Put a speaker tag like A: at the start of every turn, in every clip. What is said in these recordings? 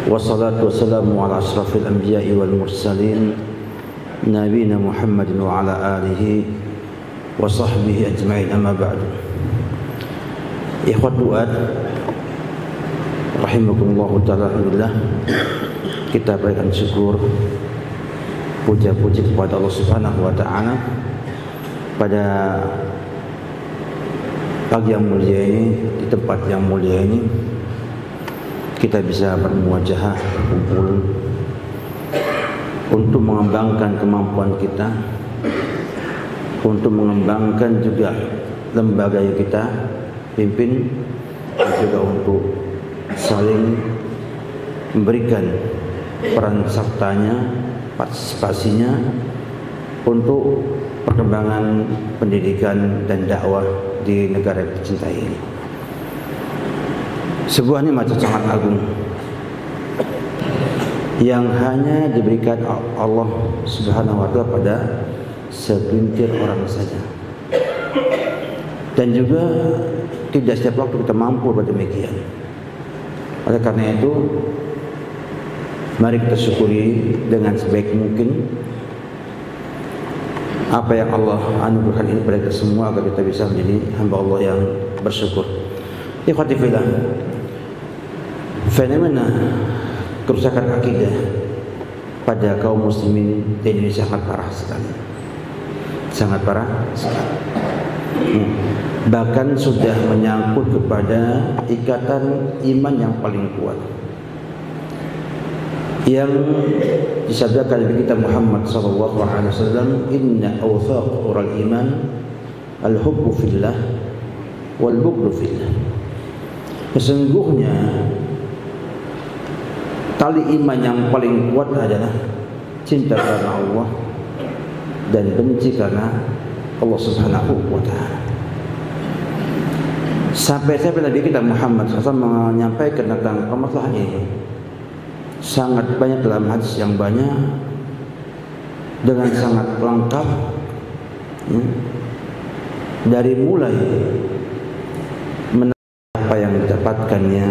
A: Wassalatu wassalamu ala ashrafil anbiya'i wal mursalin Nabina Muhammadin wa ala alihi wa sahbihi ajma'in, amma ba'du. Ikhwat du'at rahimakumullahu ta'ala, alhamdulillah, kita berikan syukur, puja-puji kepada Allah Subhanahu wa ta'ala pada pagi yang mulia ini, di tempat yang mulia ini kita bisa bermuajahah, berkumpul untuk mengembangkan kemampuan kita, untuk mengembangkan juga lembaga yang kita pimpin, dan juga untuk saling memberikan peran sertanya, partisipasinya untuk perkembangan pendidikan dan dakwah di negara yang dicintai ini. Sebuah nikmat sangat agung yang hanya diberikan Allah Subhanahu wa ta'ala pada segelintir orang saja, dan juga tidak setiap waktu kita mampu berdemikian. Oleh karena itu, mari kita syukuri dengan sebaik mungkin apa yang Allah anugerahkan ini pada kita semua, agar kita bisa menjadi hamba Allah yang bersyukur. Ikhwati fillah, fenomena kerusakan akidah pada kaum muslimin di Indonesia sangat parah sekali. Sangat parah sekali. Bahkan sudah menyangkut kepada ikatan iman yang paling kuat, yang disabdakan Nabi kita Muhammad sallallahu alaihi wasallam, inna awthaqul iman al-hubbu fillah wal bughdu fillah. Sesungguhnya tali iman yang paling kuat adalah cinta karena Allah dan benci karena Allah Subhanahu wa ta'ala. Sampai Nabi kita Muhammad SAW menyampaikan tentang permasalahan ini sangat banyak dalam hadis yang banyak, dengan sangat lengkap, dari mulai apa yang didapatkannya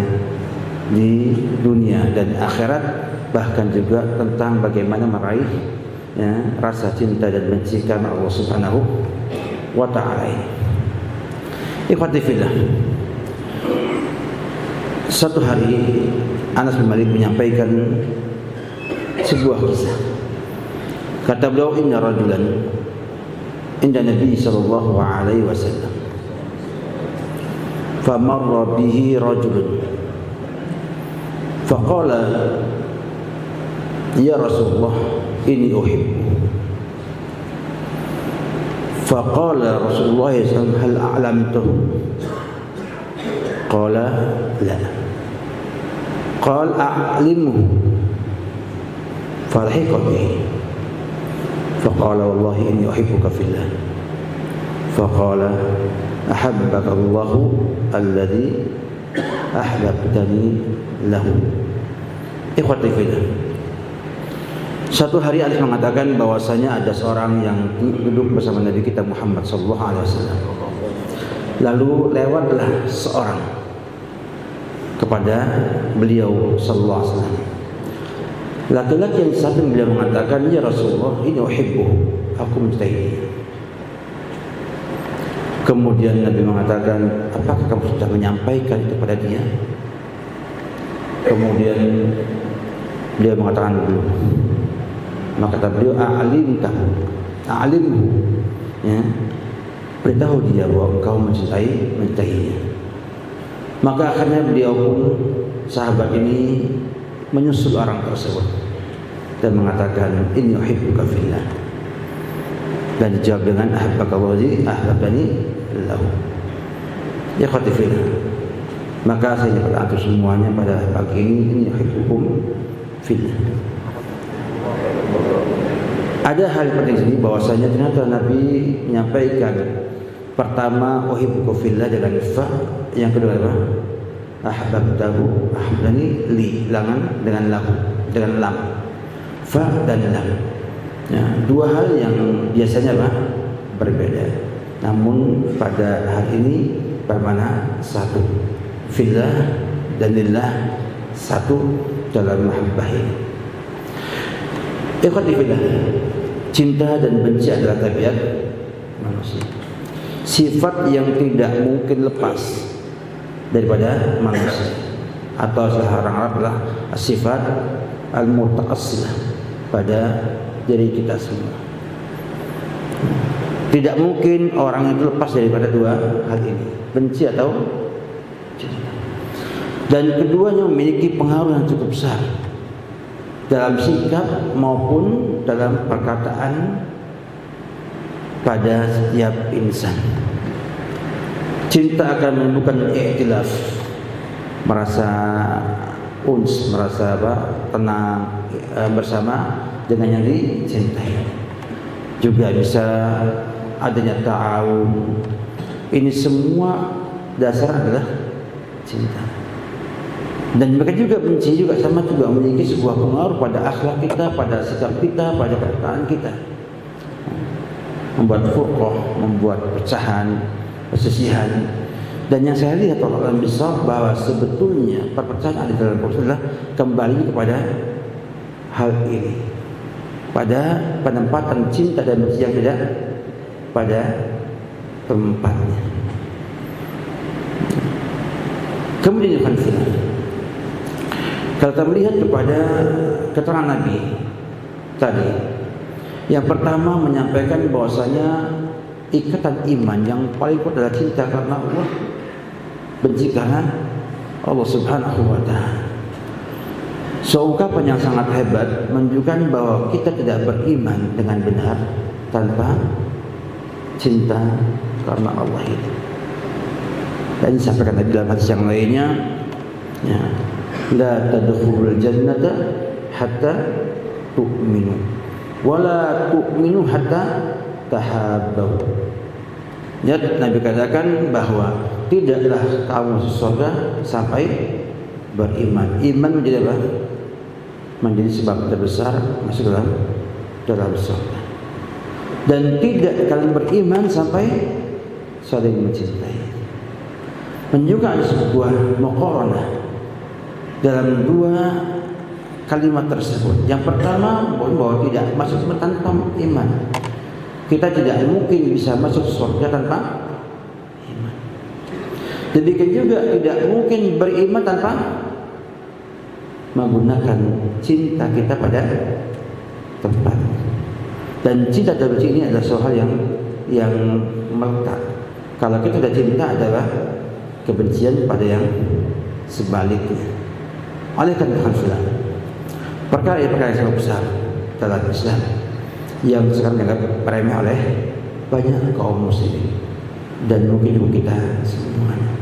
A: di dunia dan akhirat, bahkan juga tentang bagaimana meraih rasa cinta dan benci karena Allah Subhanahu wa ta'ala. Ikhwati fillah, suatu hari Anas bin Malik menyampaikan sebuah kisah. Kata beliau, inna rajulan inda Nabi sallallahu alaihi wasallam famarra bihi rajulun faqala ya Rasulullah inni uhibbu. Faqala Rasulullah sallallahu alaihi wasallam hal a'lamtuhu? Qala la. Qala a'limhu. Farhiqa bihi. Faqala wallahi inni uhibbuka fillah. Faqala ahabbaka Allahu alladhi ahbabtani lahu. Ikhwati fillah, satu hari Anas mengatakan bahwasanya ada seorang yang duduk bersama Nabi kita Muhammad sallallahu alaihi wasallam. Lalu lewatlah seorang kepada beliau sallallahu alaihi wasallam. Laki-laki yang satu beliau mengatakan, ya Rasulullah, ini uhibbu, aku mencintai dia. Kemudian Nabi mengatakan, apakah kamu sudah menyampaikan itu kepada dia? Kemudian beliau mengatakan belum. Maka kata beliau, a'limhu, ya, beritahu dia bahwa engkau mencintainya. Maka akhirnya beliau pun, sahabat ini, menyusul orang tersebut dan mengatakan, inni uhibbuka fillah. Dan dijawab dengan ahabbaka Allazi ahbabani lahu. Ya khatifillah, maka saya berdoa semuanya pada pagi ini uhibbukum fillah. Ada hal penting sini bahwasanya ternyata Nabi menyampaikan pertama uhibbuka fillah dengan fa, yang kedua apa? Ahbabtahu, ahbani li, dengan lam, dengan lam, fa dan lam. Ya, dua hal yang biasanya berbeda, namun pada hal ini bermakna satu. Fillah dan lillah satu dalam mahabbah ini. Ikhwati fillah, cinta dan benci adalah tabiat manusia. Sifat yang tidak mungkin lepas daripada manusia, atau seorang Arab adalah sifat al-mutaqassilah pada diri kita semua. Tidak mungkin orang itu lepas daripada dua hal ini, benci atau cinta. Dan keduanya memiliki pengaruh yang cukup besar dalam sikap maupun dalam perkataan pada setiap insan. Cinta akan menimbulkan i'tilaf, merasa uns, merasa tenang bersama dengan yang dicintai. Juga bisa adanya ta'awun. Ini semua dasar adalah cinta. Dan mereka juga benci juga sama juga memiliki sebuah pengaruh pada akhlak kita, pada sikap kita, pada perkataan kita. Membuat furqah, membuat pecahan, persisihan. Dan yang saya lihat dalam besar bahwa sebetulnya perpecahan ada dalam Quran adalah kembali kepada hal ini, pada penempatan cinta dan benci yang tidak pada tempatnya. Kemudian kalau kita melihat kepada keterangan Nabi tadi, yang pertama menyampaikan bahwasanya ikatan iman yang paling kuat adalah cinta karena Allah, benci karena Allah Subhanahu wa Ta'ala. Seungkapan yang sangat hebat menunjukkan bahwa kita tidak beriman dengan benar tanpa cinta karena Allah itu. Dan disampaikan tadi dalam hadis yang lainnya, ya, la tadkhulul jannata hatta tu'minu wa la tu'minu hatta tahabbu. Ya, Nabi katakan bahwa tidaklah kamu masuk surga sampai beriman. Iman menjadi apa? Menjadi sebab terbesar masuk dalam surga. Dan tidak kalian beriman sampai saling mencintai. Menunjukkan sebuah muqaranah dalam dua kalimat tersebut. Yang pertama bahwa tidak masuk tanpa iman. Kita tidak mungkin bisa masuk surga tanpa iman. Demikian juga tidak mungkin beriman tanpa menggunakan cinta kita pada tempat. Dan cinta dan benci ini adalah soal yang melekat. Kalau kita sudah cinta adalah kebencian pada yang sebaliknya. Oleh karena itu, perkara yang sangat besar dalam Islam yang sekarang dianggap remeh oleh banyak kaum muslimin dan mungkin juga kita semuanya.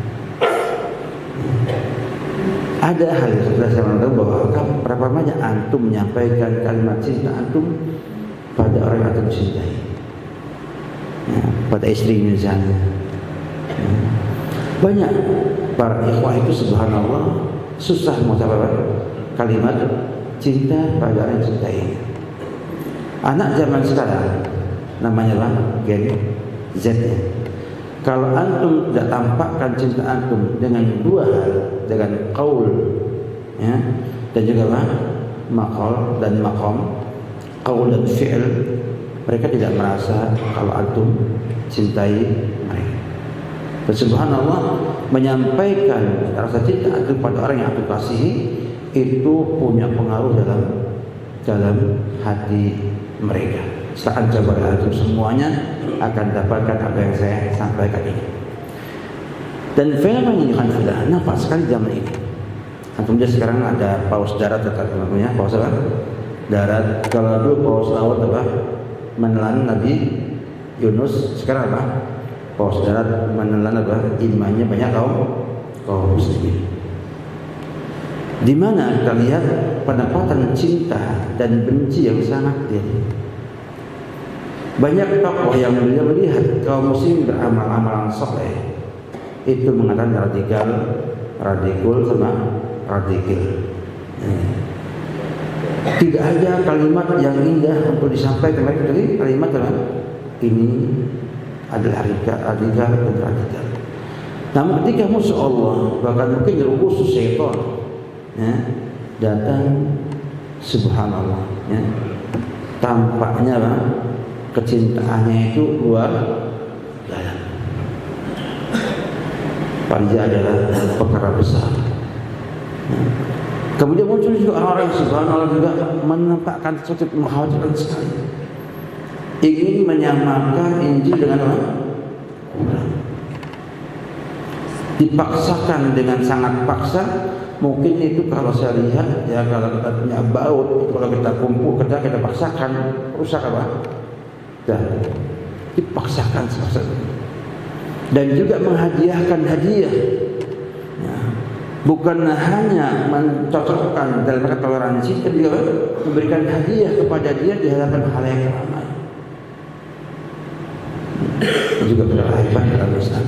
A: Ada hal yang sudah saya tahu bahwa berapa banyak antum menyampaikan kalimat cinta antum pada orang yang antum cintai, ya, pada istri misalnya. Ya. Banyak para ikhwah itu subhanallah susah mengucapkan kalimat cinta pada orang yang cintai. Anak zaman sekarang namanya lah Gen Z ya. Kalau antum tidak tampakkan cinta antum dengan dua hal, dengan qaul ya, dan juga maqal dan maqam, qaul dan fi'il, mereka tidak merasa kalau antum cintai mereka. Dan subhanallah, menyampaikan rasa cinta antum pada orang yang antum kasihi itu punya pengaruh dalam hati mereka. Setelah coba antum semuanya akan dapatkan apa yang saya sampaikan ini. Dan fenomena ini kan sudah nampak sekali zaman ini. Antum lihat sekarang ada paus darat namanya paus apa? Darat. Kalau dulu paus laut apa? Menelan Nabi Yunus. Sekarang apa? Paus darat menelan apa? Imannya banyak kaum muslimin. Di mana kita lihat penempatan cinta dan benci yang sangat tinggi. Banyak tokoh yang melihat kaum muslim beramal-amalan soleh itu mengatakan radikal sama radikal. Tidak ada kalimat yang indah untuk disampaikan kecuali kalimat ini adalah radikal dan radikal. Namun ketika musuh Allah bahkan mungkin khusus syaitan ya, datang, subhanallah, ya, tampaknya kecintaannya itu luar dalam. Paling adalah perkara besar. Ya. Kemudian muncul juga orang-orang subhanallah juga menampakkan sesuatu mengkhawatirkan sekali. Ingin menyamakan Injil dengan Quran. Dipaksakan dengan sangat paksa. Mungkin itu kalau saya lihat, ya kalau kita punya baut, kalau kita kumpul, kita paksakan, rusak apa? Dan dipaksakan sebesar. Dan juga menghadiahkan hadiah. Ya. Bukan hanya mencocokkan dalam toleransi, tapi juga memberikan hadiah kepada dia di hadapan khalayak ramai. Juga berhebat dalam Islam.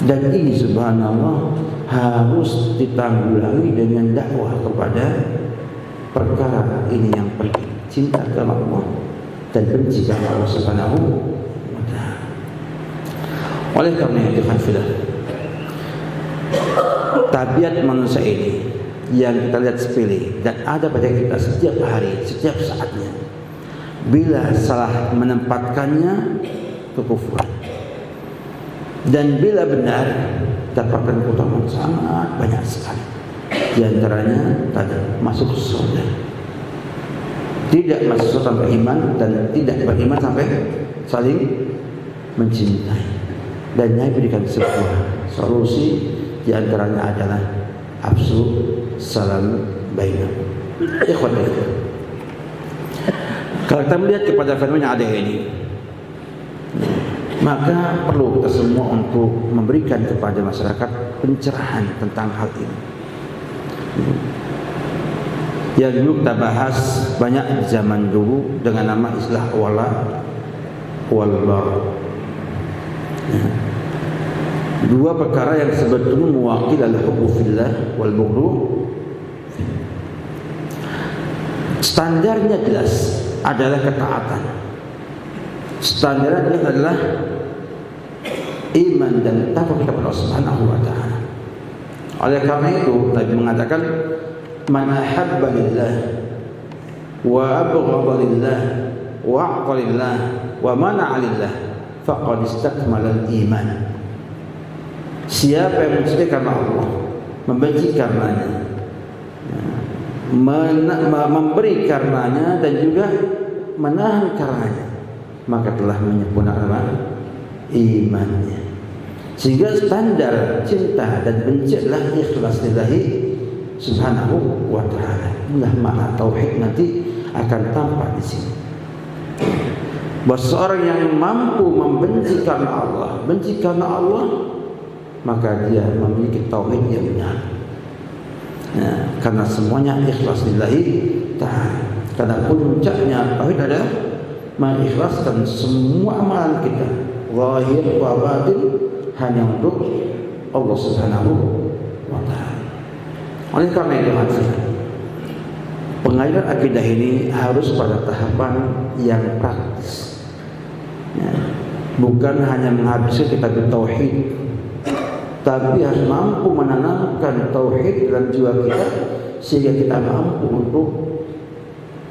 A: Dan ini subhanallah harus ditanggulangi dengan dakwah kepada perkara ini yang penting, cinta kepada Allah dan benci kepada Allah Subhanahu wa taala. Oleh karena itu hafizah, tabiat manusia ini yang kita lihat sepele dan ada pada kita setiap hari, setiap saatnya. Bila salah menempatkannya, kekufuran. Dan bila benar, dapatkan keutamaan sangat banyak sekali. Di antaranya tadi masuk surga. Tidak masuk surga tanpa iman dan tidak beriman sampai saling mencintai. Dan Nabi berikan sebuah solusi, di antaranya adalah afsu salam bainakum. Ikhwan, kalau kita melihat kepada fenomena ada ini, maka perlu kita semua untuk memberikan kepada masyarakat pencerahan tentang hal ini. Yang dulu kita bahas banyak zaman dulu dengan nama istilah wala wal bara. Dua perkara yang sebetulnya mewakili al-hubbu fillah wal bughdu. Standarnya jelas adalah ketaatan. Standarnya adalah iman dan takwa kepada Allah Subhanahu wa taala. Oleh karena itu Nabi mengatakan man ahabba lillah wa abghadha lillah wa a'ta lillah wa mana'a lillah faqad istakmala al-iman. Siapa yang mencintai karena Allah, membenci karenanya, memberi karenanya dan juga menahan karenanya, maka telah menyempurnakan imannya. Sehingga standar cinta dan benci adalah ikhlas lillahi subhanahu wa ta'ala. Inilah makna tauhid nanti akan tampak di sini. Bahwa seorang yang mampu membenci karena Allah, benci karena Allah, maka dia memiliki tauhid yang benar. Nah, karena semuanya ikhlas lillahi ta'ala. Karena puncaknya tauhid adalah mengikhlaskan semua amalan kita, zahir wa batin, hanya untuk Allah Subhanahu wa ta'ala. Oleh karena itu pengajaran akidah ini harus pada tahapan yang praktis, ya. Bukan hanya menghabiskan kitab tauhid, tapi harus mampu menanamkan tauhid dalam jiwa kita sehingga kita mampu untuk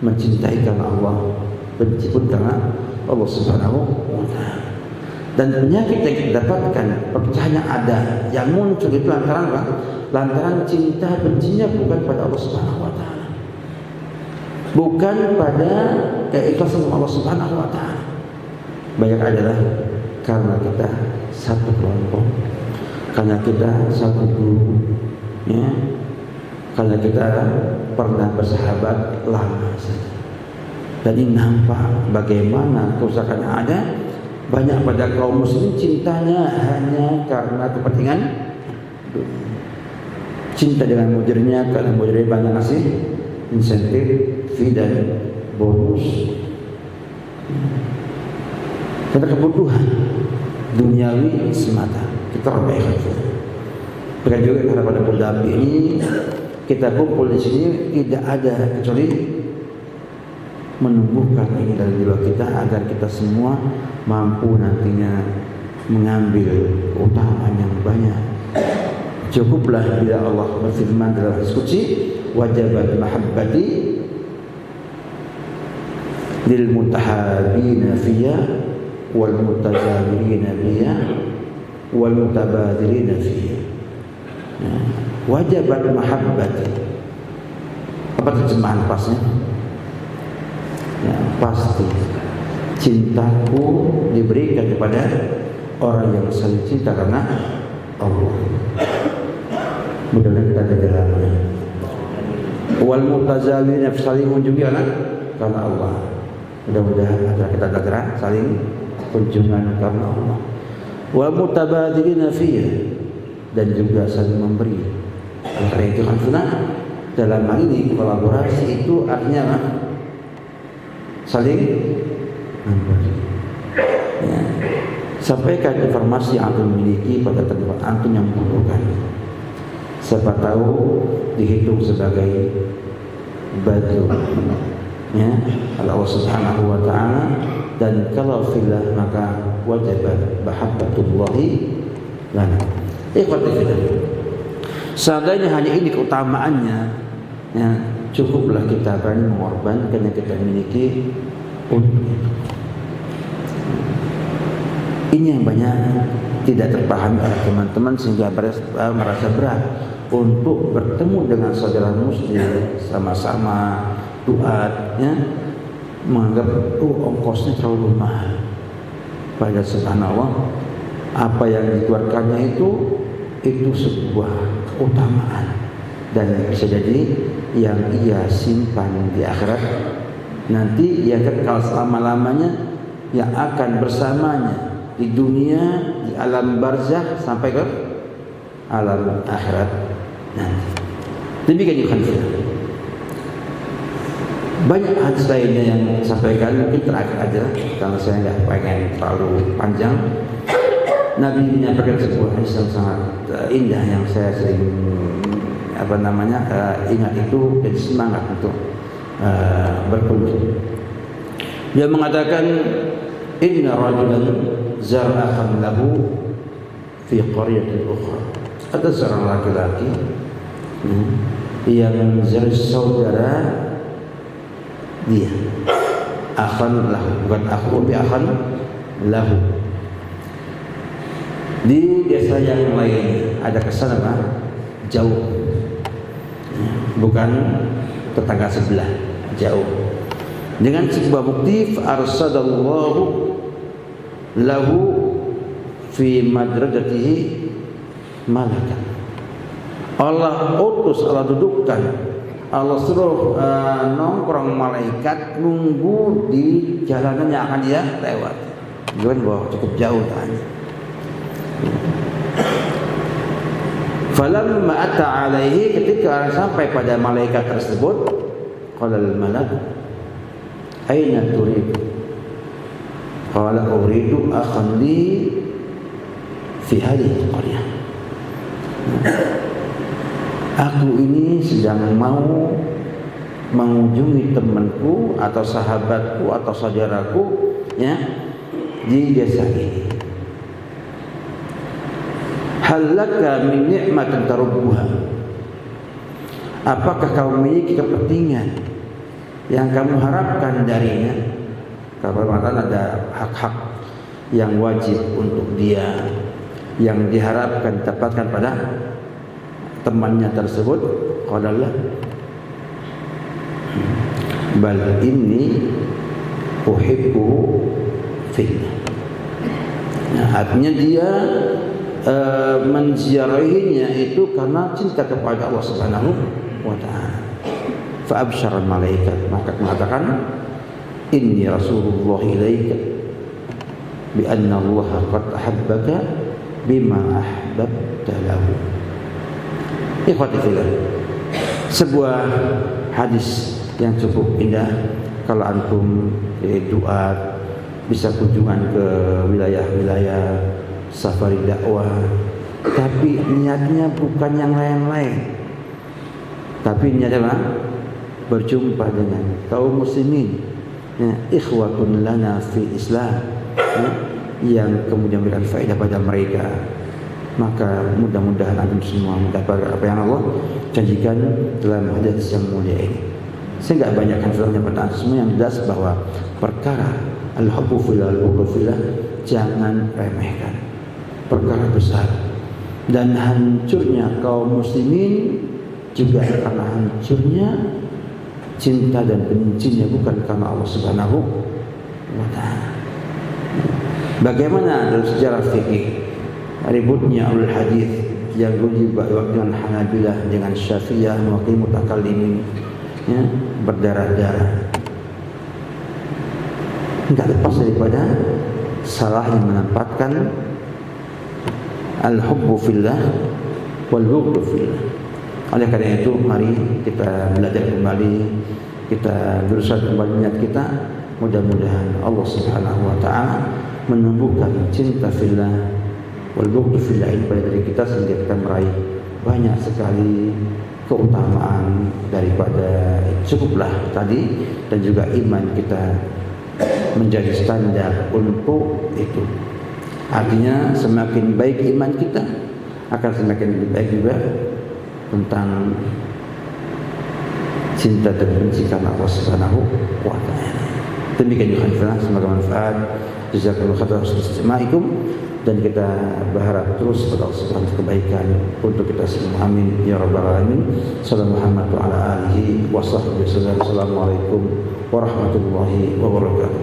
A: mencintai karena Allah, benci pun karena Allah Subhanahu wa ta'ala. Dan penyakit yang kita dapatkan, perpecahan yang ada, yang muncul itu lantaran cinta bencinya bukan pada Allah Subhanahu wa ta'ala, bukan pada keikhlasan Allah Subhanahu wa ta'ala. Banyak adalah karena kita satu kelompok, karena kita satu guru, ya, karena kita pernah bersahabat lama saja. Dan ini nampak bagaimana kerusakan yang ada. Banyak pada kaum muslim cintanya hanya karena kepentingan dunia. Cinta dengan mudirnya karena mudirnya banyak ngasih insentif, fee dan bonus. Karena kebutuhan duniawi semata. Kita perbaikan. Bukan juga karena pada bulan ini kita kumpul di sini tidak ada kecuali menumbuhkan ini dalam jiwa kita agar kita semua mampu nantinya mengambil keutamaan yang banyak Cukuplah bila Allah berfirman dalam hadis qudsi, wajabat mahabbati lil mutahabina fiyya wal mutazawirina fiyya wal mutabadirina fiyya. Wajabat mahabbati. Apa terjemahan pasnya? Ya, pasti cintaku diberikan kepada orang yang saling cinta karena Allah. Mudah-mudahan kita ada jalannya. Wal mutazawirina saling mengunjungi anak karena Allah. Mudah-mudahan kita ada saling kunjungan karena Allah. Wal mutabadirina fiyya, dan juga saling memberi. Karena itu kan dalam hal ini kolaborasi itu artinya apa? Saling memberi. Ya. Sampaikan informasi yang antum miliki pada tempat antum yang membutuhkan. Siapa tahu dihitung sebagai badru, ya, Allah Subhanahu wa taala, dan kalau fillah maka wajibat mahabbatullahi lana. Seandainya hanya ini keutamaannya, ya, cukuplah kita berani mengorbankan yang kita miliki untuk itu. Ini yang banyak tidak terpahami oleh teman-teman sehingga merasa berat untuk bertemu dengan saudara muslim sama-sama duat, ya, menganggap ongkosnya terlalu mahal. Pada subhanallah, apa yang dikeluarkannya itu sebuah keutamaan dan bisa jadi yang ia simpan di akhirat nanti, ia kekal selama-lamanya, yang akan bersamanya di dunia, di alam barzakh sampai ke alam akhirat nanti. Demikian juga banyak hadis lainnya yang sampaikan, mungkin terakhir aja karena saya nggak pengen terlalu panjang. Nabi menyampaikan sebuah hadis yang sangat indah yang saya sering ingat itu dan semangat untuk berkunjung. Dia mengatakan, inna rajulan zar'akan lahu fi qaryatin ukhra. Ada seorang laki-laki yang menjadi saudara dia, akhan lahu, bukan akhu tapi akhan lahu, di desa yang lain. Ada kesan apa? Jauh, bukan tetangga sebelah, jauh. Dengan sebuah bukti, arsadallahu lahu fi madrajatihi malakan. Allah utus, Allah dudukkan, Allah suruh nongkrong malaikat nunggu di jalanan yang akan dia lewat. Jangan bahwa cukup jauh tanya. Falamma ata alaihi, ketika sampai pada malaikat tersebut, qala al-malak aina turid? Qala uridu akhan li fi hadhihi qaryah. Aku ini sedang mau mengunjungi temanku atau sahabatku atau saudaraku, ya, di desa ini. Hal laka min ni'matin tarubbuha? Apakah kau memiliki kepentingan yang kamu harapkan darinya? Kalau ada hak-hak yang wajib untuk dia, yang diharapkan dapatkan pada temannya tersebut. Qala la, bal inni uhibbu fillah. Nah, artinya dia menziarahinya itu karena cinta kepada Allah Subhanahu wa ta'ala. Fa absyara malaikat, maka mengatakan, inni rasulullah ilaika bi anna Allah qad ahabbaka bima ahbabta lahu. Ikhwati fillah, sebuah hadis yang cukup indah. Kalau antum doa bisa kunjungan ke wilayah-wilayah safari dakwah, tapi niatnya bukan yang lain-lain, tapi niatnya berjumpa dengan kaum muslimin, ya, ikhwatun lana fi Islam, ya, yang kemudian memberikan faedah pada mereka, Maka mudah-mudahan antum semua mendapat apa yang Allah janjikan dalam hadis yang mulia ini. Saya nggak banyak filahnya pada semua, yang jelas bahwa perkara al-hubbu fillah, al-bughdu fillah jangan remehkan. Perkara besar, dan hancurnya kaum muslimin juga karena hancurnya cinta dan bencinya bukan karena Allah Subhanahu wa taala. Bagaimana dalam sejarah fikih ributnya ulul hadis yang dulu dengan Hanabilah dengan Syafi'iyah mewakili mutakallimin, ya, berdarah-darah. Enggak lepas daripada salahnya menempatkan al-hubbu fillah wal bughdu fillah. Oleh karena itu mari kita belajar kembali, kita berusaha kembali niat kita, mudah-mudahan Allah Subhanahu wa taala menumbuhkan cinta fillah wal bughdu fillah pada diri kita sehingga kita meraih banyak sekali keutamaan daripada cukuplah tadi, dan juga iman kita menjadi standar untuk itu. Artinya semakin baik iman kita akan semakin lebih baik juga tentang cinta dan benci karena Allah Subhanahu wa taala. Demikian juga semoga manfaat. Jazakallahu khairan atas istimaikum, dan kita berharap terus pada Allah Subhanahu kebaikan untuk kita semua. Amin ya rabbal alamin. Sallallahu Muhammad wa ala alihi wa sahbihi wasallam. Assalamualaikum warahmatullahi wabarakatuh.